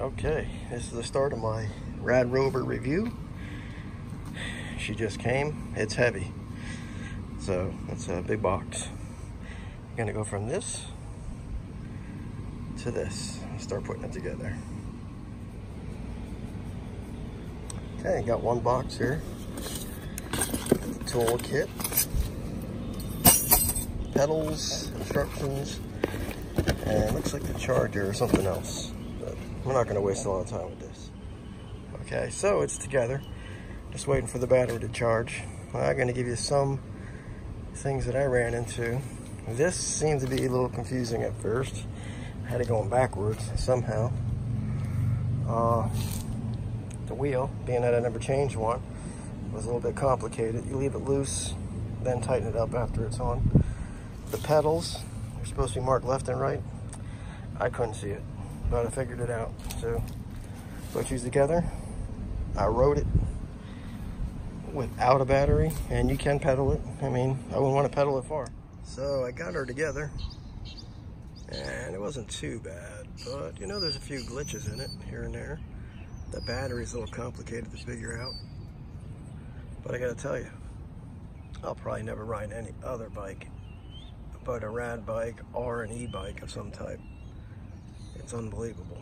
Okay, this is the start of my RadRover review. She just came. It's heavy, so it's a big box. I'm gonna go from this to this and start putting it together. Okay, got one box here. Tool kit, pedals, instructions, and it looks like the charger or something else. But we're not going to waste a lot of time with this. Okay, so it's together. Just waiting for the battery to charge. I'm going to give you some things that I ran into. This seemed to be a little confusing at first. I had it going backwards somehow. The wheel, being that I never changed one, was a little bit complicated. You leave it loose, then tighten it up after it's on. The pedals, they're supposed to be marked left and right. I couldn't see it, but I figured it out. So put these together. I rode it without a battery, and you can pedal it. I mean, I wouldn't want to pedal it far. So I got her together, and it wasn't too bad, but you know, there's a few glitches in it here and there. The battery's a little complicated to figure out. But I gotta tell you, I'll probably never ride any other bike but a rad bike or an e-bike of some type. It's unbelievable.